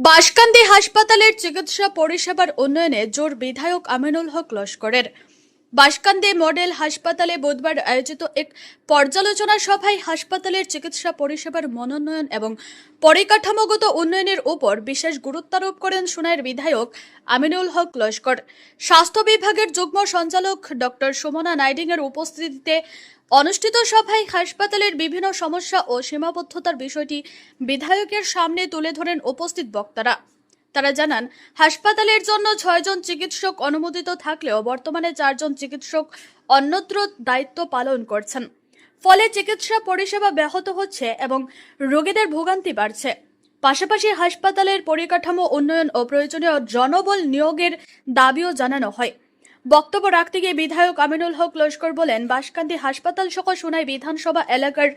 বাঁশকান্দি হাসপাতালের চিকিৎসা পরিষেবার উন্নয়নে জোর বিধায়ক আমিনুল হক লস্করের। বাঁশকান্দি মডেল হাসপাতালে বুধবার আয়োজিত এক পর্যালোচনা সভায় হাসপাতালের চিকিৎসা পরিষেবার মনোন্নয়ন এবং পরিকাঠামোগত উন্নয়নের উপর বিশেষ গুরুত্বারোপ করেন সুনাইয়ের বিধায়ক আমিনুল হক লস্কর। স্বাস্থ্য বিভাগের যুগ্ম সঞ্চালক ডক্টর সুমনা নাইডিংয়ের উপস্থিতিতে অনুষ্ঠিত সভায় হাসপাতালের বিভিন্ন সমস্যা ও সীমাবদ্ধতার বিষয়টি বিধায়কের সামনে তুলে ধরেন উপস্থিত বক্তারা। তারা জানান, হাসপাতালের জন্য 6 জন চিকিৎসক অনুমোদিত থাকলেও বর্তমানে 4 জন চিকিৎসক অন্যত্র দায়িত্ব পালন করছেন। ফলে চিকিৎসা পরিষেবা ব্যাহত হচ্ছে এবং রোগীদের ভোগান্তি বাড়ছে। পাশাপাশি হাসপাতালের পরিকাঠামো উন্নয়ন ও প্রয়োজনীয় জনবল নিয়োগের দাবিও জানানো হয়। বক্তব্য রাখতে গিয়ে বিধায়ক আমিনুল হক লস্কর বলেন, বাঁশকান্দি হাসপাতাল সহ সোনাই বিধানসভা এলাকার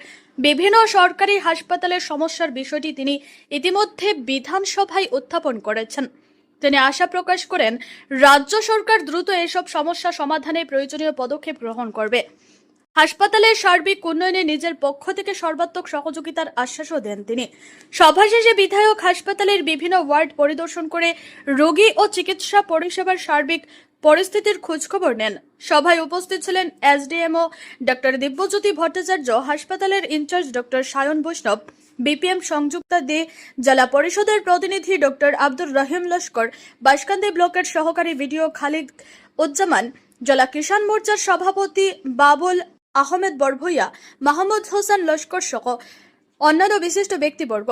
বিভিন্ন সরকারি হাসপাতালের সমস্যার বিষয়টি তিনি ইতিমধ্যে বিধানসভায় উত্থাপন করেছেন। তিনি আশা প্রকাশ করেন, রাজ্য সরকার দ্রুত এসব সমস্যা সমাধানে প্রয়োজনীয় পদক্ষেপ গ্রহণ করবে। হাসপাতালের সার্বিক উন্নয়নে নিজের পক্ষ থেকে সর্বাত্মক সহযোগিতার আশ্বাসও দেন তিনি। সভা শেষে বিধায়ক হাসপাতালের বিভিন্ন ওয়ার্ড পরিদর্শন করে রোগী ও চিকিৎসা পরিষেবার সার্বিক পরিস্থিতির খোঁজখবর নেন। সভায় উপস্থিত ছিলেন এসডিএমও ডক্টর দিব্যজ্যোতি ভট্টাচার্য, হাসপাতালের ইনচার্জ ডক্টর সায়ন বৈষ্ণব, বিপিএম সংযুক্তা দে, জেলা পরিষদের প্রতিনিধি ডক্টর আব্দুর রহিম লস্কর, বাঁশকান্দি ব্লকের সহকারী ভিডিও খালিদ উজ্জামান, জেলা কিষাণ মোর্চার সভাপতি বাবুল আহমেদ বড়ভূইয়া, মাহমুদ হোসেন লস্কর সহ অন্যান্য বিশিষ্ট ব্যক্তিবর্গ।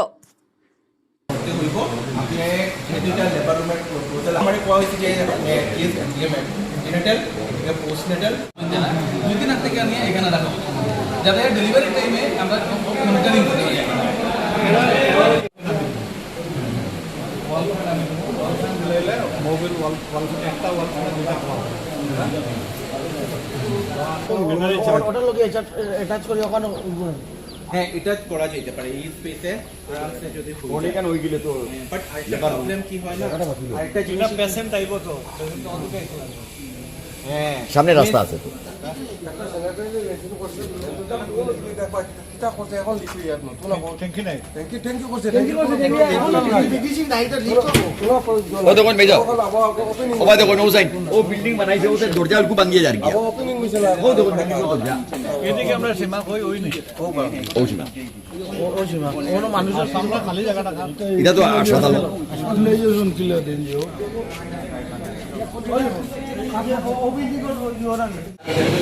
যাতে ডেলিভারি টাইমে আমরা মনিটরিং করতে পারি। মোবাইল ওয়াল একটা ওয়াল ওটার লগে অ্যাটাচ করে ওখানে হ্যাঁ, এটা করা যেতে পারে এই স্পেসে যদি অনেক ওই গেলে তো বাট আরেকটা প্রবলেম কি হয় না, আরেকটা জিনিস পেশেন্ট আইবো তো পেশেন্ট অনেক হ্যাঁ সামনে রাস্তা আছে তো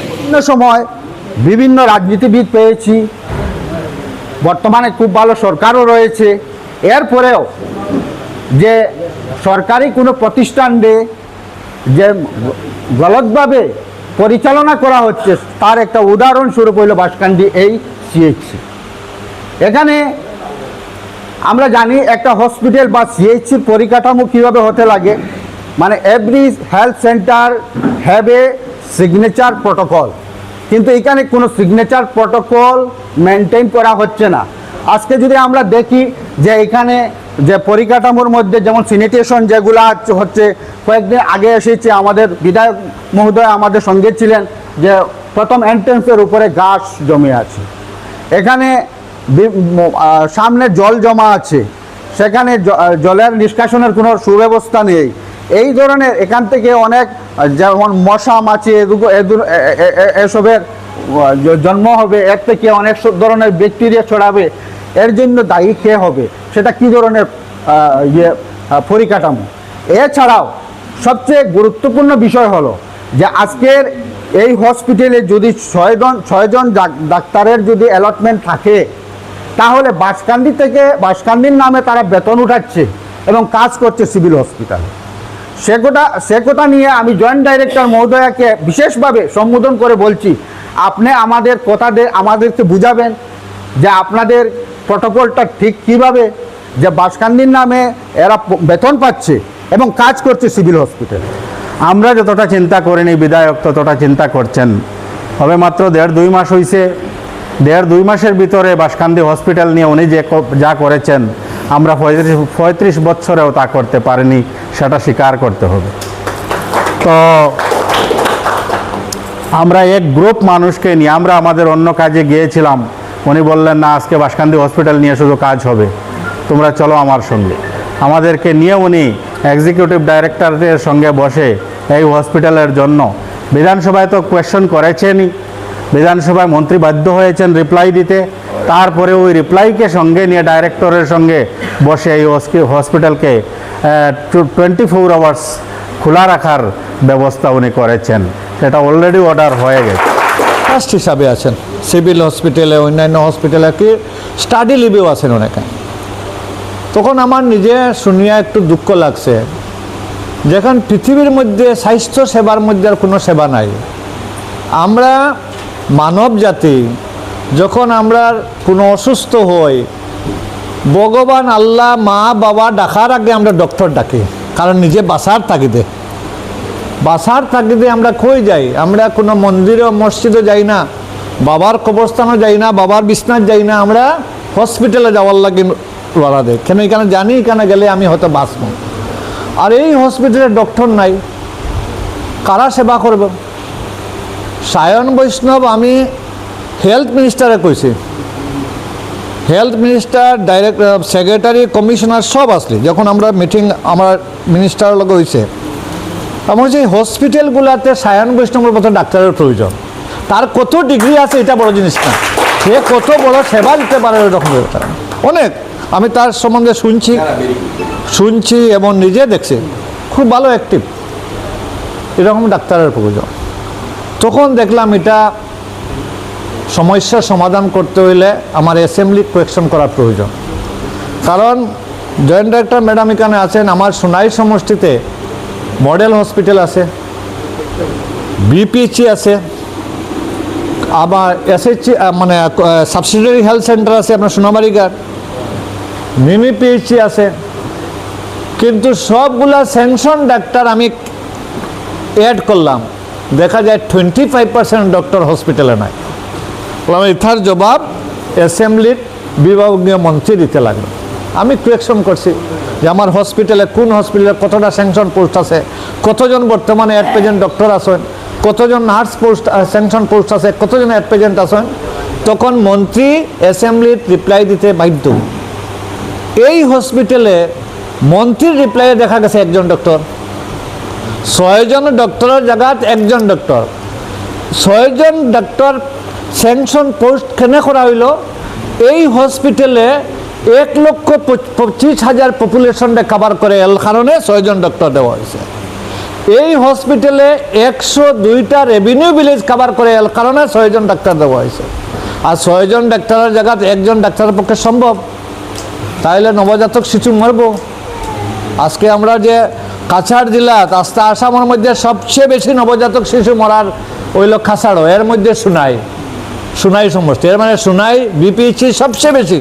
বিভিন্ন সময় বিভিন্ন রাজনীতিবিদ পেয়েছি, বর্তমানে খুব ভালো সরকারও রয়েছে। এরপরেও যে সরকারি কোনো প্রতিষ্ঠানে যে গলতভাবে পরিচালনা করা হচ্ছে তার একটা উদাহরণস্বরূপ হইল বাঁশকান্দি এই সিএইচসি। এখানে আমরা জানি একটা হসপিটাল বা সিএইচসির পরিকাঠামো কীভাবে হতে লাগে, মানে every health centre have a signature protocol, কিন্তু এখানে কোনো সিগনেচার প্রোটোকল মেনটেন করা হচ্ছে না। আজকে যদি আমরা দেখি যে এখানে যে পরিকাঠামোর মধ্যে যেমন স্যানিটেশন যেগুলো হচ্ছে, কয়েকদিন আগে এসেছে আমাদের বিধায়ক মহোদয় আমাদের সঙ্গে ছিলেন, যে প্রথম এন্ট্রেন্সের উপরে ঘাস জমে আছে, এখানে সামনে জল জমা আছে, সেখানে জলের নিষ্কাশনের কোনো সুব্যবস্থা নেই। এই ধরনের এখান থেকে অনেক যেমন মশা মাছি এসবের জন্ম হবে, এর থেকে অনেক ধরনের ব্যাকটেরিয়া ছড়াবে। এর জন্য দায়ী কে হবে, সেটা কি ধরনের পরিকাঠামো। এছাড়াও সবচেয়ে গুরুত্বপূর্ণ বিষয় হলো যে আজকের এই হসপিটালে যদি 6 জন ডাক্তারের যদি অ্যালটমেন্ট থাকে, তাহলে বাঁশকান্দির নামে তারা বেতন উঠাচ্ছে এবং কাজ করছে সিভিল হসপিটালে। সে কথা নিয়ে আমি জয়েন্ট ডাইরেক্টর মহোদয়াকে বিশেষভাবে সম্বোধন করে বলছি, আপনি আমাদেরকে বুঝাবেন যে আপনাদের প্রটোকলটা ঠিক কীভাবে, যে বাঁশকান্দির নামে এরা বেতন পাচ্ছে এবং কাজ করছে সিভিল হসপিটালে। আমরা যতটা চিন্তা করিনি, বিধায়ক ততটা চিন্তা করছেন। হবে মাত্র 1.5-2 মাস হয়েছে, 1.5-2 মাসের ভিতরে বাঁশকান্দি হসপিটাল নিয়ে উনি যা করেছেন, আমরা 35 বছরেও তা করতে পারিনি, সেটা স্বীকার করতে হবে। তো আমরা এক গ্রুপ মানুষকে নিয়ে আমরা আমাদের অন্য কাজে গিয়েছিলাম, উনি বললেন না, আজকে বাঁশকান্দি হসপিটাল নিয়ে শুধু কাজ হবে, তোমরা চলো আমার সঙ্গে। আমাদেরকে নিয়ে উনি এক্সিকিউটিভ ডাইরেক্টরের সঙ্গে বসে এই হসপিটালের জন্য বিধানসভায় তো কোয়েশ্চন করেছেনই, বিধানসভায় মন্ত্রী বাধ্য হয়েছেন রিপ্লাই দিতে, তারপরে ওই রিপ্লাইকে সঙ্গে নিয়ে ডাইরেক্টরের সঙ্গে বসে এই হসপিটালকে 24 আওয়ার্স খোলা রাখার ব্যবস্থা উনি করেছেন, সেটা অলরেডি অর্ডার হয়ে গেছে। ট্রাস্ট হিসাবে আছেন সিভিল হসপিটালে, অন্যান্য হসপিটালে কি স্টাডি লিভেও আছেন অনেকে। তখন আমার নিজে শুনিয়া একটু দুঃখ লাগছে, যেখান পৃথিবীর মধ্যে স্বাস্থ্য সেবার মধ্যে আর কোনো সেবা নাই। আমরা মানব জাতি যখন আমরা কোনো অসুস্থ হই, ভগবান আল্লাহ মা বাবা ডাকার আগে আমরা ডক্টর ডাকি, কারণ নিজে বাঁচার তাগিদে আমরা কই যাই, আমরা কোনো মন্দিরে মসজিদে যাই না, বাবার কবরস্থানও যাই না, বাবার বিছনাথ যাই না, আমরা হসপিটালে যাওয়ার লাগে লড়া দেয়। কেন এখানে জানি এখানে গেলে আমি হয়তো বাঁচব। আর এই হসপিটালে ডক্টর নাই, কারা সেবা করব? সায়ন বৈষ্ণব আমি হেলথ মিনিস্টারে কইছি, health minister direct secretary commissioner সব আসলি যখন আমরা মিটিং আমার মিনিস্টারের লগে হয়েছে, আমার যে হসপিটালগুলোতে সায়ন বৈষ্ণবের মতো ডাক্তারের প্রয়োজন। তার কত ডিগ্রি আছে এটা বড় জিনিস না, সে কত বড় সেবা দিতে পারে ওই রকম অনেক। আমি তার সম্বন্ধে শুনছি এবং নিজে দেখছি, খুব ভালো অ্যাক্টিভ, এরকম ডাক্তারের প্রয়োজন। তখন দেখলাম এটা সমস্যার সমাধান করতে হইলে আমার অ্যাসেম্বলি কোয়েকশন করার প্রয়োজন। কারণ জয়েন্ট ডাইরেক্টর ম্যাডাম এখানে আছেন, আমার সোনাই সমষ্টিতে মডেল হসপিটাল আছে, বিপিএইচি আছে, আবার এসএইচি মানে সাবসিডিয়ারি হেলথ সেন্টার আছে আপনার সোনাবাড়িঘাট, মিমি পিএইচি আছে, কিন্তু সবগুলা স্যাংশন ডাক্তার আমি অ্যাড করলাম, দেখা যায় 25% ডক্টর হসপিটালে নাই। বললাম এটার জবাব অ্যাসেম্বলির বিভাগীয় মন্ত্রী দিতে লাগলো। আমি কোয়েকশন করছি যে আমার হসপিটালে কোন হসপিটালে কতটা স্যাংশন পোস্ট আছে, কতজন বর্তমানে অ্যাট প্রেজেন্ট ডক্টর আছেন, কতজন নার্স পোস্ট স্যাংশন পোস্ট আছে, কতজন অ্যাট প্রেজেন্ট আছেন। তখন মন্ত্রী অ্যাসেম্বলির রিপ্লাই দিতে বাধ্য। এই হসপিটালে মন্ত্রীর রিপ্লাইয়ে দেখা গেছে একজন ডক্টর, 6 জন ডক্টরের জায়গাত একজন ডক্টর, 6 জন ডক্টর স্যাংশন পোস্ট কেন করা হইল? এই হসপিটালে 1,25,000 পপুলেশনটা কভার করে এর কারণে 6 জন ডক্টর দেওয়া হয়েছে। এই হসপিটালে 102টা রেভিনিউ ভিলেজ কভার করে এর কারণে 6 জন ডাক্তার দেওয়া হয়েছে। আর 6 জন ডাক্তারের জায়গাতে একজন ডাক্তারের পক্ষে সম্ভব? তাইলে নবজাতক শিশু মরব। আজকে আমরা যে কাছাড় জেলা আস্তে আসামের মধ্যে সবচেয়ে বেশি নবজাতক শিশু মরার ওইল কাছাড়ও, এর মধ্যে সোনাই সমষ্টি, এর মানে সোনাই বিপিএইচি সবচেয়ে বেশি।